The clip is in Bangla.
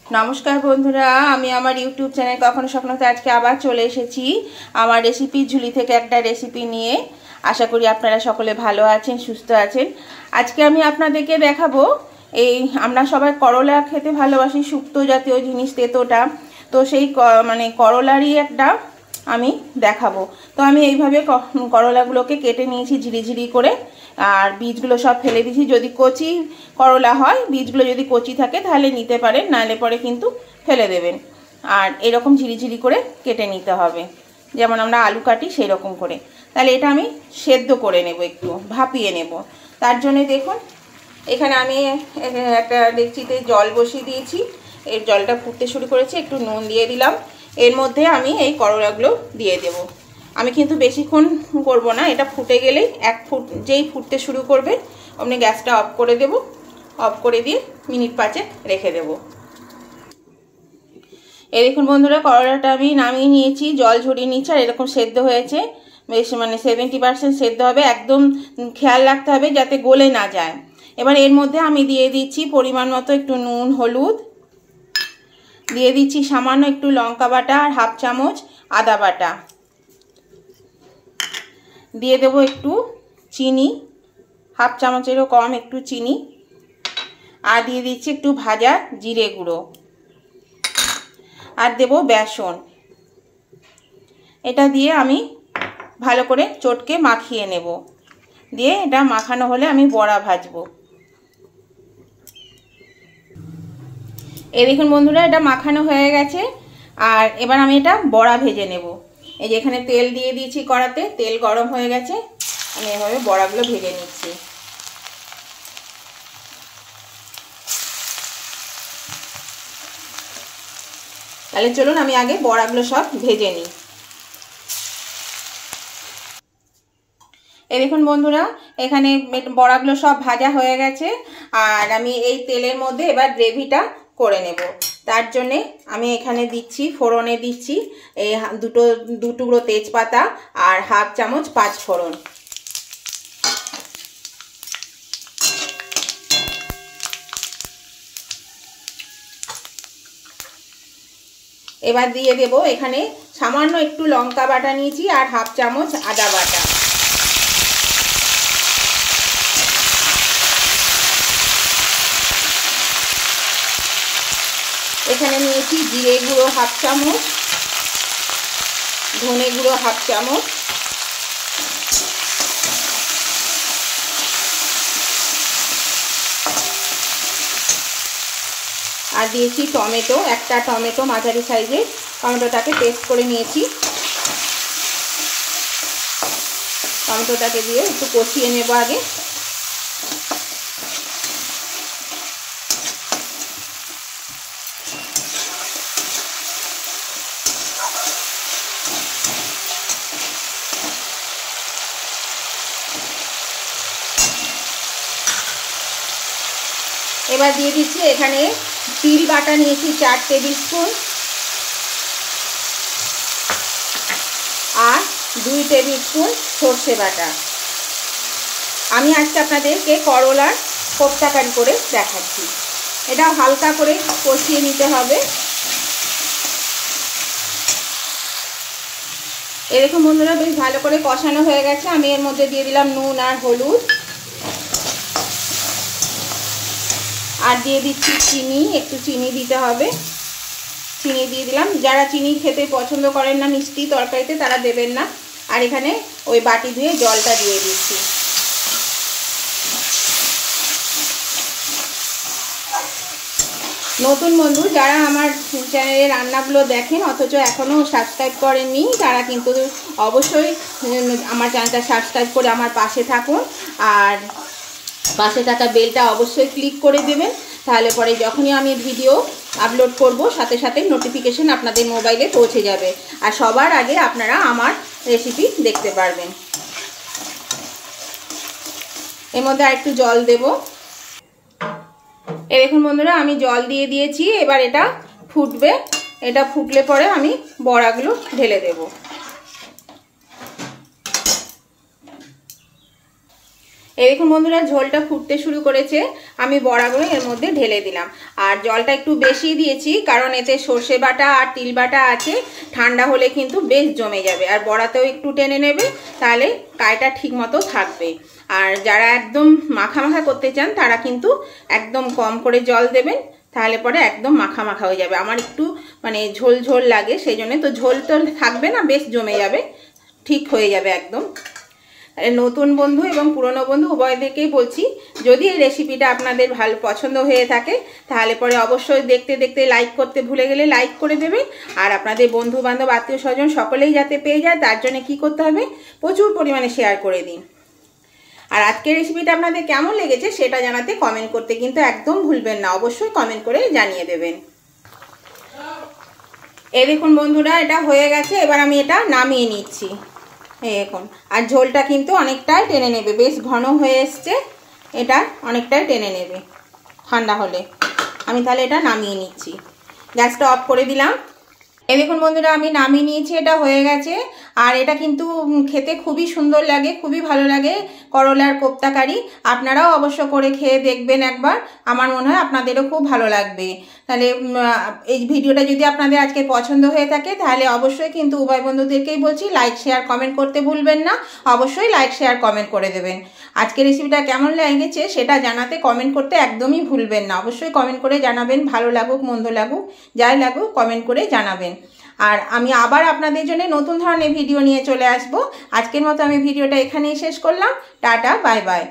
नमस्कार बंधुरा आमी आमार यूट्यूब चैनल कखनो सपनोते आज के आबार चले एसेछि आमार रेसिपि झुली थेके एकटा रेसिपि निये। आशा करी आपनारा सकले भालो आछेन सुस्थ आछेन। आजके आमी आपनादेरके देखाबो এই আমরা সবাই করলা খেতে ভালোবাসি, শুক্তো জাতীয় জিনিস তেতোটা। তো সেই মানে করলারই একটা আমি দেখাবো। তো আমি এইভাবে করলাগুলোকে কেটে নিয়েছি ঝিরিঝিরি করে, আর বীজগুলো সব ফেলে দিয়েছি। যদি কচি করলা হয়, বীজগুলো যদি কচি থাকে তাহলে নিতে পারেন, নাহলে পরে কিন্তু ফেলে দেবেন। আর এরকম ঝিরিঝিরি করে কেটে নিতে হবে, যেমন আমরা আলু কাটি সেই রকম করে। তাহলে এটা আমি সেদ্ধ করে নেব, একটু ভাপিয়ে নেব। তার জন্য দেখুন এখানে আমি একটা ডেকচিতে জল বসিয়ে দিয়েছি। এর জলটা ফুটতে শুরু করেছে, একটু নুন দিয়ে দিলাম। এর মধ্যে আমি এই করলাগুলো দিয়ে দেব। আমি কিন্তু বেশিক্ষণ করব না, এটা ফুটে গেলেই যেই ফুটতে শুরু করবে আপনি গ্যাসটা অফ করে দেব। অফ করে দিয়ে মিনিট 5 রেখে দেব। এই দেখুন বন্ধুরা, করলাটা আমি নামিয়ে নিয়েছি, জল ঝরিয়ে নিয়েছি, আর এরকম সেদ্ধ হয়েছে। বেশ মানে 70% সেদ্ধ হবে। একদম খেয়াল রাখতে হবে যাতে গলে না যায়। এবার এর মধ্যে আমি দিয়ে দিচ্ছি পরিমাণ মতো একটু নুন, হলুদ দিয়ে দিচ্ছি, সামান্য একটু লঙ্কা বাটা আর হাফ চামচ আদা বাটা দিয়ে দেব, একটু চিনি, হাফ চামচেরও কম একটু চিনি, আর দিয়ে দিচ্ছি একটু ভাজা জিরে গুঁড়ো, আর দেব বেসন। এটা দিয়ে আমি ভালো করে চটকে মাখিয়ে নেব। দিয়ে এটা মাখানো হলে আমি বড়া ভাজবো। এই দেখুন বন্ধুরা, এটা মাখানো হয়ে গেছে। আর এবার আমি এটা বড়া ভেজে নেব। এই যে এখানে তেল দিয়ে দিয়েছি কড়াতে, তেল গরম হয়ে গেছে। আমি এভাবে বড়াগুলো ভেজে নিচ্ছি। তাহলে চলুন আমি আগে বড়াগুলো সব ভেজে নিই। এই দেখুন বন্ধুরা, এখানে বড়াগুলো সব ভাজা হয়ে গেছে। আর আমি এই তেলের মধ্যে এবার গ্রেভিটা করে নেব। তার জন্যে আমি এখানে দিচ্ছি, ফোড়নে দিচ্ছি এই দু টুকরো তেজপাতা আর হাফ চামচ 5 ফোড়ন। এবার দিয়ে দেব এখানে সামান্য একটু লঙ্কা বাটা নিয়েছি আর হাফ চামচ আদা বাটা। এখানে নিয়েছি জিরে গুঁড়ো হাফ চামচ, ধনে গুঁড়ো হাফ চামচ, আর দিয়েছি টমেটো, একটা টমেটো মাঝারি সাইজের। টমেটোটাকে পেস্ট করে নিয়েছি। টমেটোটাকে দিয়ে একটু কষিয়ে নেব আগে। এবার দিয়ে দিচ্ছি এখানে তিল বাটা নিয়েছি 4 টেবিল স্পুন, আর 2 টেবিল স্পুন সর্ষে বাটা। আমি আজকে আপনাদেরকে করলার কোপ্তাকারি করে দেখাচ্ছি। এটা হালকা করে কষিয়ে নিতে হবে। এরকম বন্ধুরা বেশ ভালো করে কষানো হয়ে গেছে। আমি এর মধ্যে দিয়ে দিলাম নুন আর হলুদ, আর দিয়ে দিচ্ছি চিনি, একটু চিনি দিতে হবে। চিনি দিয়ে দিলাম। যারা চিনি খেতে পছন্দ করেন না মিষ্টি তরকারিতে তারা দেবেন না। আর এখানে ওই বাটি ধুয়ে জলটা দিয়ে দিচ্ছি। নতুন বন্ধু যারা আমার চ্যানেলের রান্নাগুলো দেখেন অথচ এখনও সাবস্ক্রাইব করেননি, তারা কিন্তু অবশ্যই আমার চ্যানেলটা সাবস্ক্রাইব করে আমার পাশে থাকুন। আর পাশে থাকা বেলটা অবশ্যই ক্লিক করে দেবেন, তাহলে পরে যখনই আমি ভিডিও আপলোড করব সাথে সাথে নোটিফিকেশন আপনাদের মোবাইলে পৌঁছে যাবে, আর সবার আগে আপনারা আমার রেসিপি দেখতে পারবেন। এর মধ্যে আরেকটু জল দেব। এই দেখুন বন্ধুরা, আমি জল দিয়ে দিয়েছি। এবার এটা ফুটবে। এটা ফুটলে পরে আমি বড়াগুলো ঢেলে দেব। এই দেখুন বন্ধুরা, ঝোলটা ফুটতে শুরু করেছে। আমি বড়াগুলো এর মধ্যে ঢেলে দিলাম। আর জলটা একটু বেশি দিয়েছি, কারণ এতে সর্ষে বাটা আর তিল বাটা আছে। ঠান্ডা হলে কিন্তু বেশ জমে যাবে, আর বড়াতেও একটু টেনে নেবে, তাহলে কাইটা ঠিক মতো থাকবে। আর যারা একদম মাখা মাখা করতে চান তারা কিন্তু একদম কম করে জল দেবেন, তাহলে পরে একদম মাখা মাখা হয়ে যাবে। আমার একটু মানে ঝোল ঝোল লাগে, সেই জন্য। তো ঝোল তো থাকবে না, বেশ জমে যাবে, ঠিক হয়ে যাবে একদম। নতুন বন্ধু এবং পুরনো বন্ধু উভয়দেরকেই বলছি, যদি এই রেসিপিটা আপনাদের ভালো পছন্দ হয়ে থাকে তাহলে পরে অবশ্যই দেখতে দেখতে লাইক করতে ভুলে গেলে লাইক করে দেবেন। আর আপনাদের বন্ধু বান্ধব আত্মীয় স্বজন সকলেই যাতে পেয়ে যায়, তার জন্য কি করতে হবে, প্রচুর পরিমাণে শেয়ার করে দিন। আর আজকের রেসিপিটা আপনাদের কেমন লেগেছে সেটা জানাতে কমেন্ট করতে কিন্তু একদম ভুলবেন না, অবশ্যই কমেন্ট করে জানিয়ে দেবেন। এই দেখুন বন্ধুরা, এটা হয়ে গেছে। এবার আমি এটা নামিয়ে নিচ্ছি। এই দেখুন, আর ঝোলটা কিন্তু অনেকটাই টেনে নেবে, বেশ ঘন হয়ে এসছে, এটা অনেকটাই টেনে নেবে ঠান্ডা হলে। আমি তাহলে এটা নামিয়ে নিচ্ছি, গ্যাসটা অফ করে দিলাম। এই দেখুন বন্ধুরা, আমি নামিয়ে নিয়েছি, এটা হয়ে গেছে। আর এটা কিন্তু খেতে খুবই সুন্দর লাগে, খুবই ভালো লাগে করলার কোপ্তা কারি। আপনারাও অবশ্য করে খেয়ে দেখবেন একবার, আমার মনে হয় আপনাদেরও খুব ভালো লাগবে। তাহলে এই ভিডিওটা যদি আপনাদের আজকে পছন্দ হয়ে থাকে তাহলে অবশ্যই কিন্তু উভয় বন্ধুদেরকেই বলছি, লাইক শেয়ার কমেন্ট করতে ভুলবেন না, অবশ্যই লাইক শেয়ার কমেন্ট করে দেবেন। আজকের রেসিপিটা কেমন লেগেছে সেটা জানাতে কমেন্ট করতে একদমই ভুলবেন না, অবশ্যই কমেন্ট করে জানাবেন, ভালো লাগুক মন্দ লাগুক যাই লাগুক কমেন্ট করে জানাবেন। আর আমি আবার আপনাদের জন্য নতুন ধরনের ভিডিও নিয়ে চলে আসব। আজকের মতো আমি ভিডিওটা এখানেই শেষ করলাম। Tata, bye bye.